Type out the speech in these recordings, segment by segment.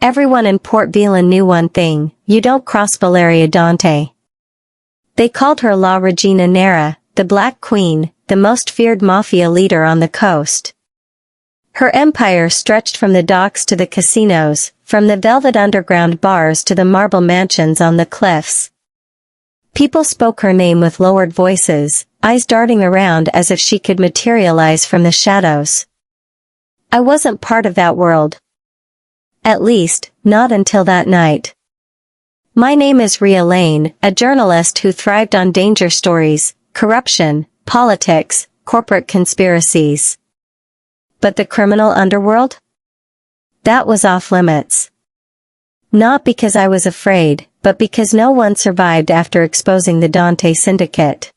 Everyone in Port Vila knew one thing: you don't cross Valeria Dante. They called her La Regina Nera, the Black Queen, the most feared mafia leader on the coast. Her empire stretched from the docks to the casinos, from the velvet underground bars to the marble mansions on the cliffs. People spoke her name with lowered voices, eyes darting around as if she could materialize from the shadows. I wasn't part of that world. At least, not until that night. My name is Ria Lane, a journalist who thrived on danger stories, corruption, politics, corporate conspiracies. But the criminal underworld? That was off limits. Not because I was afraid, but because no one survived after exposing the Dante Syndicate.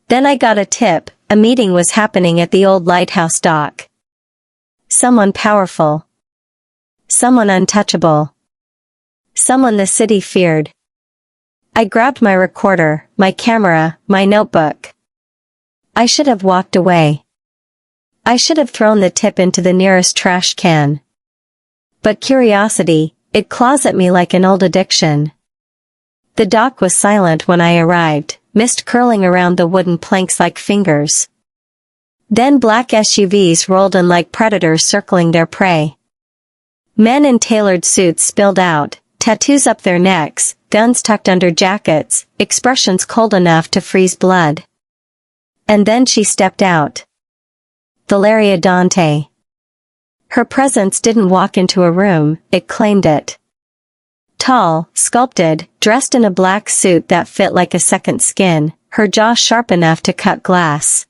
Then I got a tip: a meeting was happening at the old lighthouse dock. Someone powerful. Someone untouchable. Someone the city feared. I grabbed my recorder, my camera, my notebook. I should have walked away. I should have thrown the tip into the nearest trash can. But curiosity, it claws at me like an old addiction. The dock was silent when I arrived, mist curling around the wooden planks like fingers. Then black SUVs rolled in like predators circling their prey. Men in tailored suits spilled out, tattoos up their necks, guns tucked under jackets, expressions cold enough to freeze blood. And then she stepped out. Valeria Dante. Her presence didn't walk into a room, it claimed it. Tall, sculpted, dressed in a black suit that fit like a second skin, her jaw sharp enough to cut glass.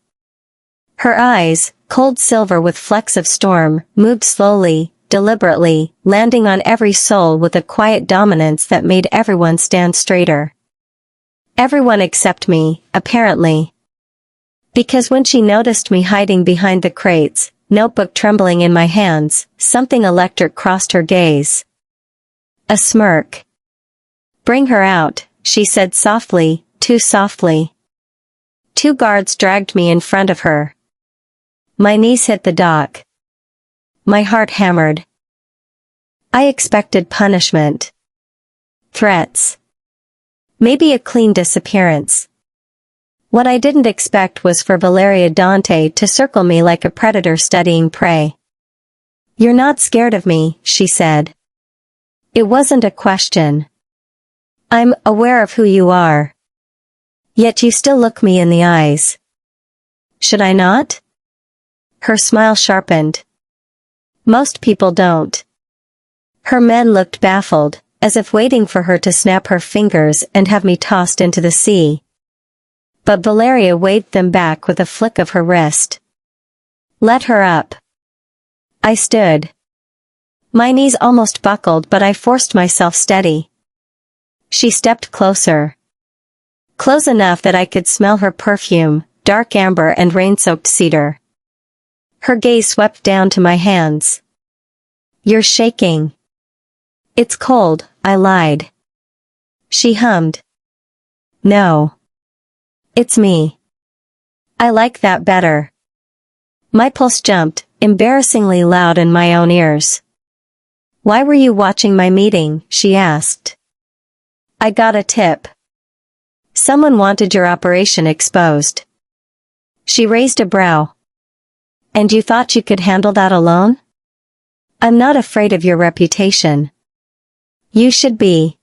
Her eyes, cold silver with flecks of storm, moved slowly, deliberately, landing on every soul with a quiet dominance that made everyone stand straighter. Everyone except me, apparently. Because when she noticed me hiding behind the crates, notebook trembling in my hands, something electric crossed her gaze. A smirk. "Bring her out," she said softly, too softly. 2 guards dragged me in front of her. My knees hit the dock. My heart hammered. I expected punishment. Threats. Maybe a clean disappearance. What I didn't expect was for Valeria Dante to circle me like a predator studying prey. "You're not scared of me," she said. It wasn't a question. "I'm aware of who you are. Yet you still look me in the eyes. Should I not?" Her smile sharpened. "Most people don't." Her men looked baffled, as if waiting for her to snap her fingers and have me tossed into the sea. But Valeria waved them back with a flick of her wrist. "Let her up." I stood. My knees almost buckled, but I forced myself steady. She stepped closer. Close enough that I could smell her perfume, dark amber and rain-soaked cedar. Her gaze swept down to my hands. "You're shaking." "It's cold," I lied. She hummed. "No. It's me." "I like that better." My pulse jumped, embarrassingly loud in my own ears. "Why were you watching my meeting?" she asked. "I got a tip. Someone wanted your operation exposed." She raised a brow. "And you thought you could handle that alone?" "I'm not afraid of your reputation." "You should be."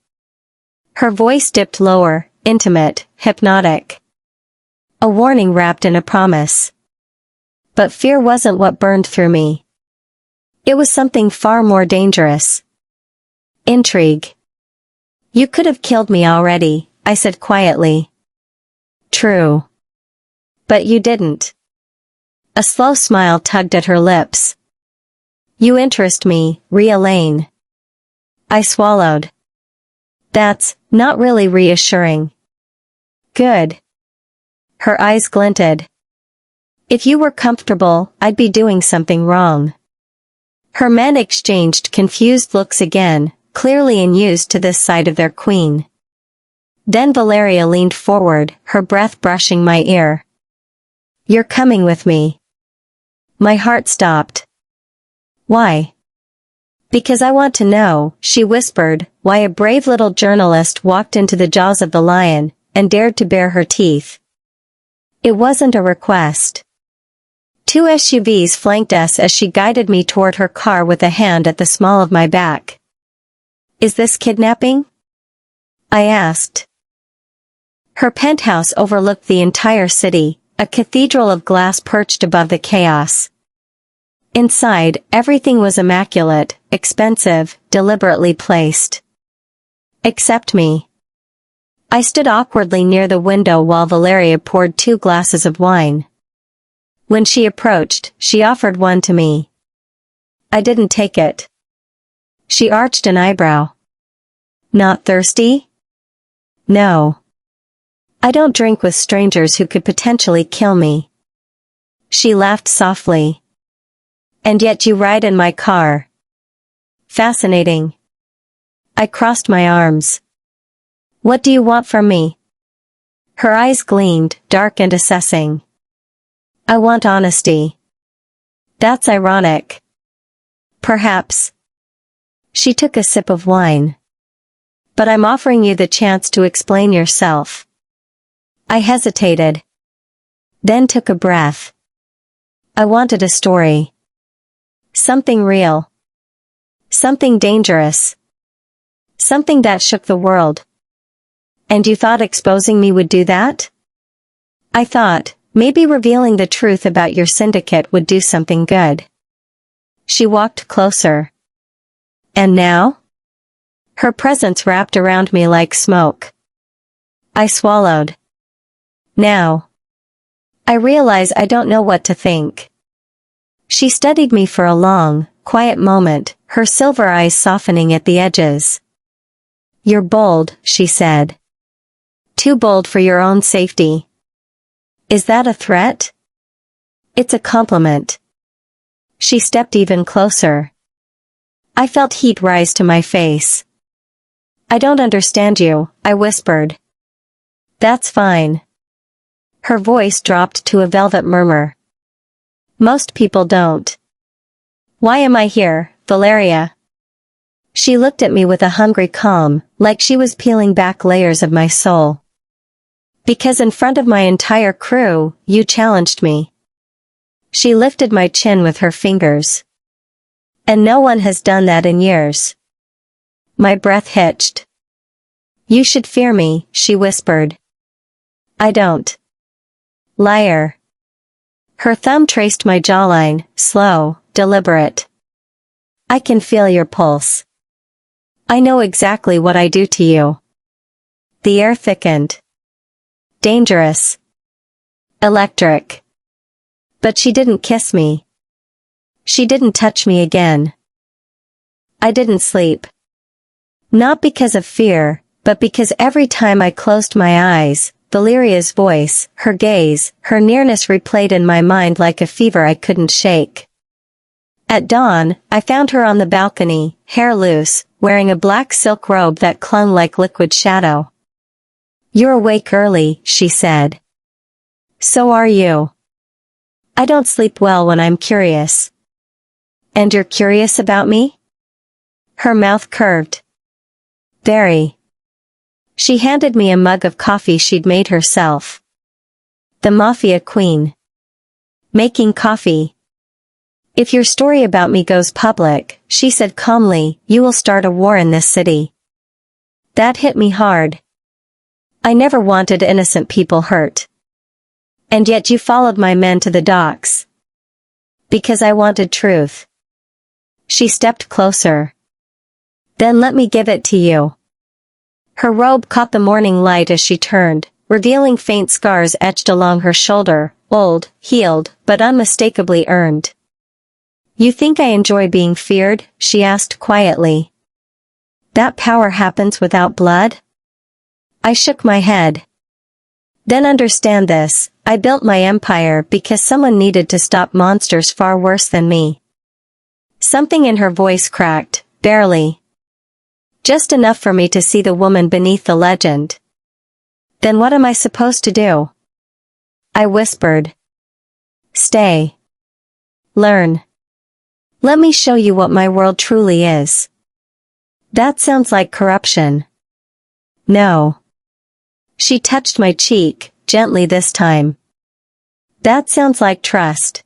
Her voice dipped lower, intimate, hypnotic. A warning wrapped in a promise. But fear wasn't what burned through me. It was something far more dangerous. Intrigue. "You could have killed me already," I said quietly. "True. But you didn't." A slow smile tugged at her lips. "You interest me, Ria Lane." I swallowed. "That's not really reassuring." "Good." Her eyes glinted. "If you were comfortable, I'd be doing something wrong." Her men exchanged confused looks again, clearly unused to this side of their queen. Then Valeria leaned forward, her breath brushing my ear. "You're coming with me." My heart stopped. "Why?" Because I want to know, she whispered, why a brave little journalist walked into the jaws of the lion, and dared to bare her teeth. It wasn't a request. 2 SUVs flanked us as she guided me toward her car with a hand at the small of my back. Is this kidnapping? I asked. Her penthouse overlooked the entire city, a cathedral of glass perched above the chaos. Inside, everything was immaculate, expensive, deliberately placed. Except me. I stood awkwardly near the window while Valeria poured 2 glasses of wine. When she approached, she offered one to me. I didn't take it. She arched an eyebrow. Not thirsty? No. I don't drink with strangers who could potentially kill me. She laughed softly. And yet you ride in my car. Fascinating. I crossed my arms. What do you want from me? Her eyes gleamed, dark and assessing. I want honesty. That's ironic. Perhaps. She took a sip of wine. But I'm offering you the chance to explain yourself. I hesitated. Then took a breath. I wanted a story. Something real. Something dangerous. Something that shook the world. And you thought exposing me would do that? I thought, maybe revealing the truth about your syndicate would do something good. She walked closer. And now? Her presence wrapped around me like smoke. I swallowed. Now. I realize I don't know what to think. She studied me for a long, quiet moment, her silver eyes softening at the edges. You're bold, she said. Too bold for your own safety. Is that a threat? It's a compliment. She stepped even closer. I felt heat rise to my face. I don't understand you, I whispered. That's fine. Her voice dropped to a velvet murmur. Most people don't. Why am I here, Valeria? She looked at me with a hungry calm, like she was peeling back layers of my soul. Because in front of my entire crew, you challenged me. She lifted my chin with her fingers. And no one has done that in years. My breath hitched. You should fear me, she whispered. I don't. Liar. Her thumb traced my jawline, slow, deliberate. I can feel your pulse. I know exactly what I do to you. The air thickened. Dangerous. Electric. But she didn't kiss me. She didn't touch me again. I didn't sleep. Not because of fear, but because every time I closed my eyes, Valeria's voice, her gaze, her nearness replayed in my mind like a fever I couldn't shake. At dawn, I found her on the balcony, hair loose, wearing a black silk robe that clung like liquid shadow. You're awake early, she said. So are you. I don't sleep well when I'm curious. And you're curious about me? Her mouth curved. Very. She handed me a mug of coffee she'd made herself. The Mafia Queen. Making coffee. If your story about me goes public, she said calmly, you will start a war in this city. That hit me hard. I never wanted innocent people hurt. And yet you followed my men to the docks. Because I wanted truth. She stepped closer. Then let me give it to you. Her robe caught the morning light as she turned, revealing faint scars etched along her shoulder, old, healed, but unmistakably earned. You think I enjoy being feared? She asked quietly. That power happens without blood? I shook my head. Then understand this, I built my empire because someone needed to stop monsters far worse than me. Something in her voice cracked, barely. Just enough for me to see the woman beneath the legend. Then what am I supposed to do? I whispered. Stay. Learn. Let me show you what my world truly is. That sounds like corruption. No. She touched my cheek, gently this time. That sounds like trust.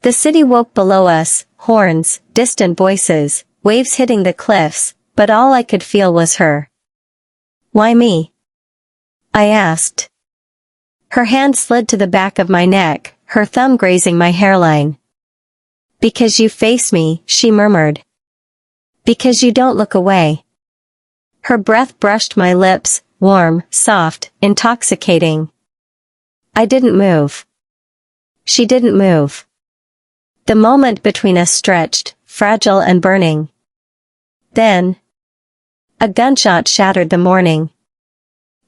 The city woke below us, horns, distant voices, waves hitting the cliffs, but all I could feel was her. Why me? I asked. Her hand slid to the back of my neck, her thumb grazing my hairline. Because you face me, she murmured. Because you don't look away. Her breath brushed my lips, warm, soft, intoxicating. I didn't move. She didn't move. The moment between us stretched, fragile and burning. Then, a gunshot shattered the morning.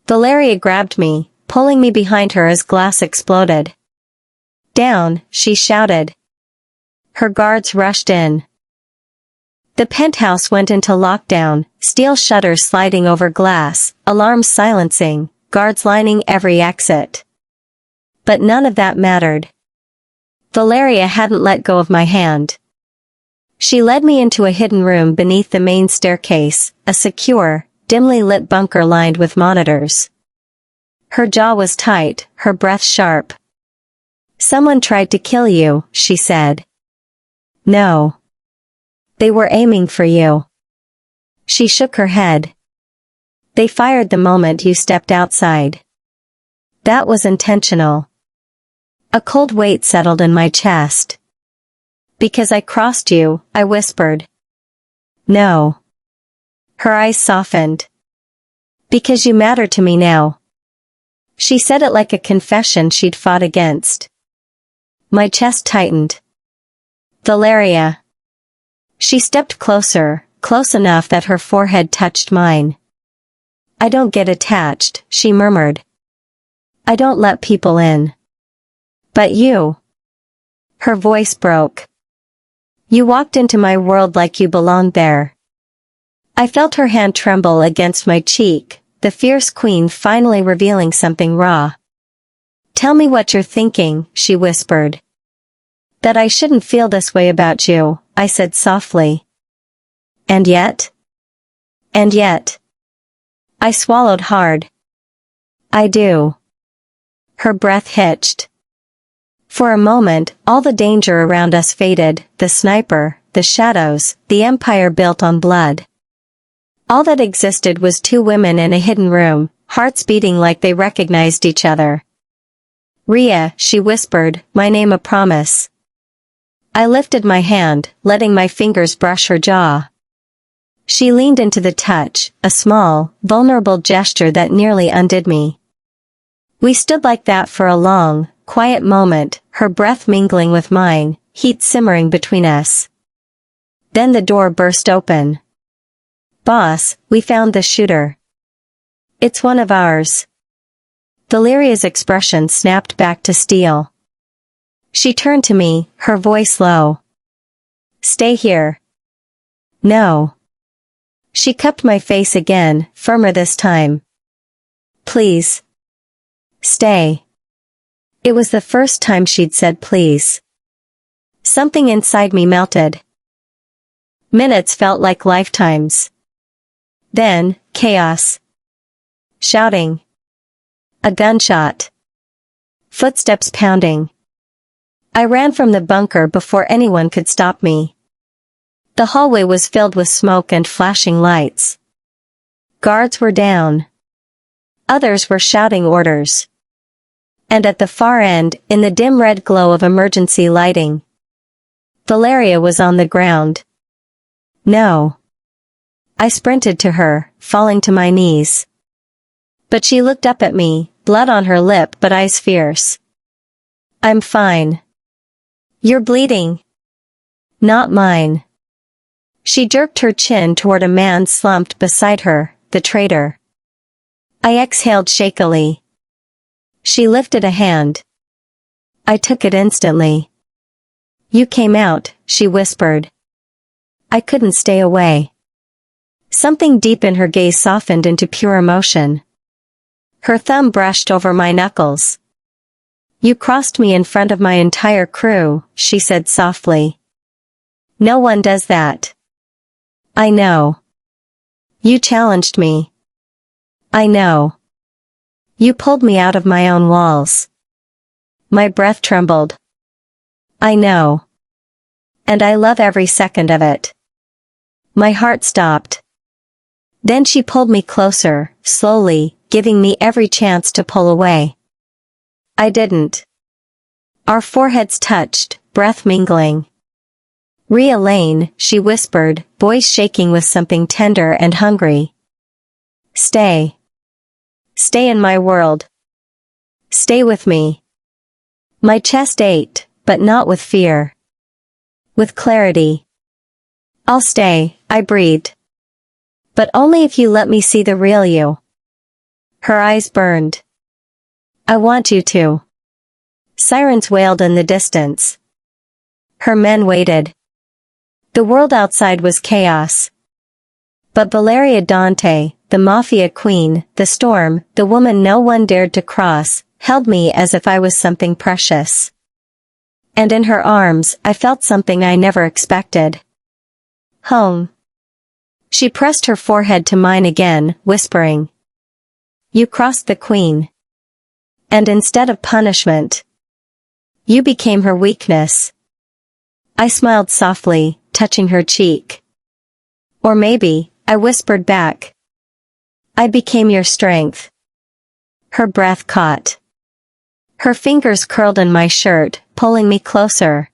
Valeria grabbed me, pulling me behind her as glass exploded. Down, she shouted. Her guards rushed in. The penthouse went into lockdown, steel shutters sliding over glass, alarms silencing, guards lining every exit. But none of that mattered. Valeria hadn't let go of my hand. She led me into a hidden room beneath the main staircase, a secure, dimly lit bunker lined with monitors. Her jaw was tight, her breath sharp. Someone tried to kill you, she said. No. They were aiming for you. She shook her head. They fired the moment you stepped outside. That was intentional. A cold weight settled in my chest. Because I crossed you, I whispered. No. Her eyes softened. Because you matter to me now. She said it like a confession she'd fought against. My chest tightened. Valeria. She stepped closer, close enough that her forehead touched mine. I don't get attached, she murmured. I don't let people in. But you. Her voice broke. You walked into my world like you belonged there. I felt her hand tremble against my cheek, the fierce queen finally revealing something raw. Tell me what you're thinking, she whispered. That I shouldn't feel this way about you, I said softly. And yet? And yet. I swallowed hard. I do. Her breath hitched. For a moment, all the danger around us faded, the sniper, the shadows, the empire built on blood. All that existed was two women in a hidden room, hearts beating like they recognized each other. Rhea, she whispered, my name a promise. I lifted my hand, letting my fingers brush her jaw. She leaned into the touch, a small, vulnerable gesture that nearly undid me. We stood like that for a long, quiet moment, her breath mingling with mine, heat simmering between us. Then the door burst open. Boss, we found the shooter. It's one of ours. Valeria's expression snapped back to steel. She turned to me, her voice low. Stay here. No. She cupped my face again, firmer this time. Please. Stay. It was the first time she'd said please. Something inside me melted. Minutes felt like lifetimes. Then, chaos. Shouting. A gunshot. Footsteps pounding. I ran from the bunker before anyone could stop me. The hallway was filled with smoke and flashing lights. Guards were down. Others were shouting orders. And at the far end, in the dim red glow of emergency lighting, Valeria was on the ground. No. I sprinted to her, falling to my knees. But she looked up at me, blood on her lip but eyes fierce. I'm fine. You're bleeding. Not mine. She jerked her chin toward a man slumped beside her, the traitor. I exhaled shakily. She lifted a hand. I took it instantly. You came out, she whispered. I couldn't stay away. Something deep in her gaze softened into pure emotion. Her thumb brushed over my knuckles. You crossed me in front of my entire crew, she said softly. No one does that. I know. You challenged me. I know. You pulled me out of my own walls. My breath trembled. I know. And I love every second of it. My heart stopped. Then she pulled me closer, slowly, giving me every chance to pull away. I didn't. Our foreheads touched, breath mingling. "Ria Lane," she whispered, voice shaking with something tender and hungry. "Stay. Stay in my world. Stay with me." My chest ached, but not with fear. With clarity. "I'll stay," I breathed. "But only if you let me see the real you." Her eyes burned. "I want you to." Sirens wailed in the distance. Her men waited. The world outside was chaos. But Valeria Dante, the Mafia Queen, the storm, the woman no one dared to cross, held me as if I was something precious. And in her arms, I felt something I never expected. Home. She pressed her forehead to mine again, whispering. "You crossed the Queen. And instead of punishment, you became her weakness." I smiled softly, touching her cheek. "Or maybe," I whispered back, "I became your strength." Her breath caught. Her fingers curled in my shirt, pulling me closer.